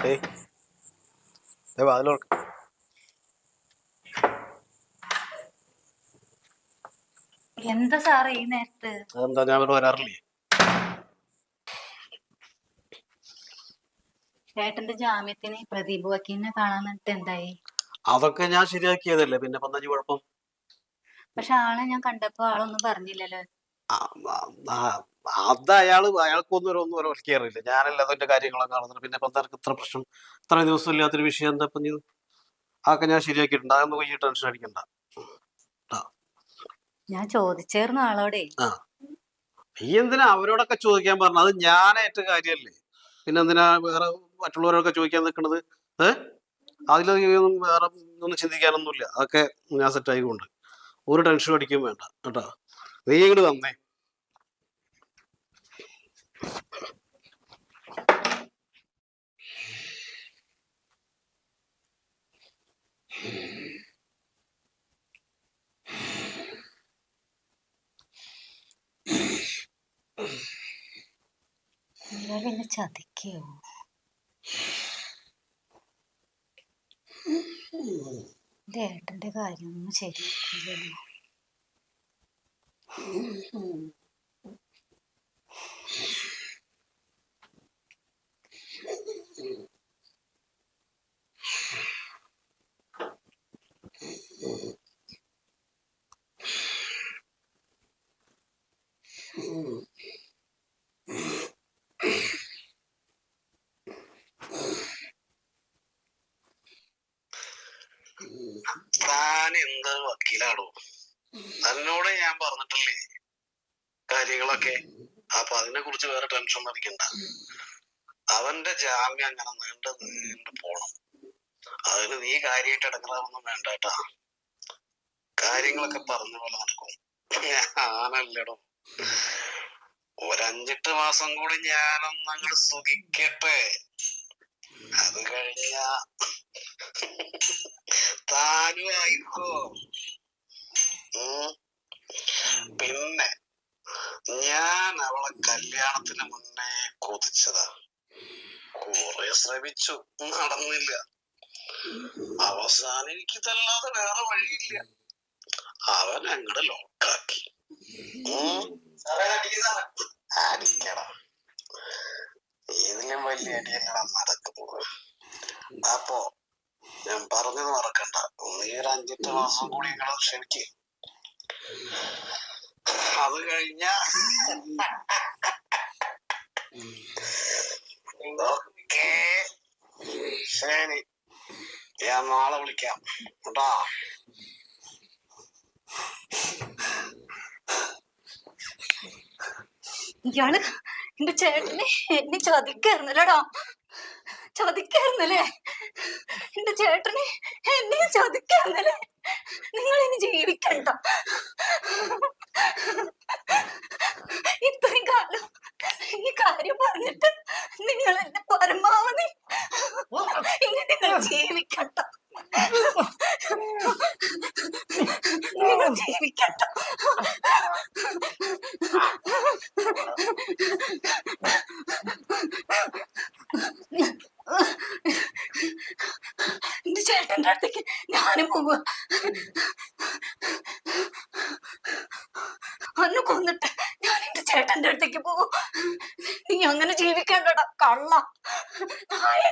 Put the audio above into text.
ഏയ് വാതിലോർക്ക്. എന്താ സാറേ ഈ നേരത്ത്? അതെന്താ ഞാൻ ഇവിടെ വരാറില്ലേ? ചേട്ടന്റെ ജാമ്യത്തിന് പ്രദീപ് വക്കീലിനെ കാണാൻ എന്നിട്ട് എന്തായി? അതൊക്കെ ഞാൻ ശരിയാക്കിയതല്ലേ, പിന്നെ ഇപ്പൊ എന്താ കുഴപ്പം? പക്ഷെ ആളെ ഞാൻ കണ്ടപ്പോ ആളൊന്നും പറഞ്ഞില്ലല്ലോ. അത് അയാൾക്കൊന്നും ഒന്നും ഒരിക്കറിയില്ല. ഞാനല്ല അതിന്റെ കാര്യങ്ങളൊക്കെ കാണുന്നത്. പിന്നെ ഇപ്പൊ എന്താ ഇത്ര പ്രശ്നം? ഇത്ര ദിവസം ഇല്ലാത്തൊരു വിഷയം എന്താ ഇപ്പൊ? അതൊക്കെ ഞാൻ ശരിയാക്കിയിട്ടുണ്ട്. അതൊന്നും ഈ ടെൻഷൻ അടിക്കണ്ട. ഞാൻ ചോദിച്ചേർന്നു ആളോടെ. നീ എന്തിനാ അവരോടൊക്കെ ചോദിക്കാൻ പറഞ്ഞത്? അത് ഞാനായിട്ട് കാര്യല്ലേ. പിന്നെ എന്തിനാ വേറെ മറ്റുള്ളവരൊക്കെ ചോദിക്കാൻ നിൽക്കണത്? അതിലൊന്നും വേറെ ഒന്നും ചിന്തിക്കാനൊന്നുമില്ല. അതൊക്കെ ഞാൻ സെറ്റായിക്കൊണ്ട് ഒരു ടെൻഷൻ അടിക്കും വേണ്ട കേട്ടോ. നീ ഇങ്ങോട്ട് വന്നേ. പിന്നെ ചതിക്കോ? എന്റെ ഏട്ടന്റെ കാര്യമൊന്നും ശരിയാക്കില്ലല്ലോ. താൻ എന്ത് വക്കീലാണോ? തന്നോട് ഞാൻ പറഞ്ഞിട്ടില്ലേ കാര്യങ്ങളൊക്കെ? അപ്പൊ അതിനെ കുറിച്ച് വേറെ ടെൻഷൻ മതിക്കണ്ട. അവന്റെ ജാമ്യം അങ്ങനെ നീണ്ടു പോണം. അതിന് നീ കാര്യമായിട്ട് ഇടങ്ങാറൊന്നും വേണ്ട കേട്ടാ. കാര്യങ്ങളൊക്കെ പറഞ്ഞ പോലെ നടക്കും. ഞാനല്ലടോ. 5-8 മാസം കൂടി ഞാനൊന്ന് അങ്ങോട്ട് സുഖിക്കട്ടെ. അത് കഴിഞ്ഞ താനും ആയിക്കോ. പിന്നെ ഞാൻ അവളെ കല്യാണത്തിന് മുന്നേ കൊതിച്ചതാ. കുറെ ശ്രമിച്ചു, നടന്നില്ല. അവസാനം എനിക്കിതല്ലാതെ വേറെ വഴിയില്ല. അവൻ അങ്ങടെ ലോക്കാക്കി. അടിക്കടാ. ഇതിലും വലിയ അടിയല്ലടാ നടക്കുന്നത്. അപ്പൊ ഞാൻ പറഞ്ഞത് മറക്കണ്ട. നീ ഒരു 5-8 മാസം കൂടി ക്ഷമിക്ക്. അത് കഴിഞ്ഞ ശരി, ഞാൻ നാളെ വിളിക്കാം കേട്ടാ. ഇയാള് എന്റെ ചേട്ടനെ എന്നെ ചതിക്കായിരുന്നല്ലേടാ. ചതിക്കായിരുന്നല്ലേ എന്റെ ചേട്ടനെ, എന്നെ ചതിക്കായിരുന്നല്ലേ. നിങ്ങൾ ഇനി ജീവിക്കണ്ട. ഇത്രയും കാലം ഈ കാര്യം പറഞ്ഞിട്ട് നിങ്ങൾ എന്നെ പരമാവധി ഇനി നിങ്ങൾ ജീവിക്കണ്ട. നിങ്ങൾ ജീവിക്കണ്ട. എന്റെ ചേട്ടന്റെ അടുത്തേക്ക് ഞാനും പോവുക. അന്ന് കൊന്നിട്ട് ഞാൻ എന്റെ ചേട്ടന്റെ അടുത്തേക്ക് പോവും. നീ അങ്ങനെ ജീവിക്കേണ്ടടാ കള്ള നായേ.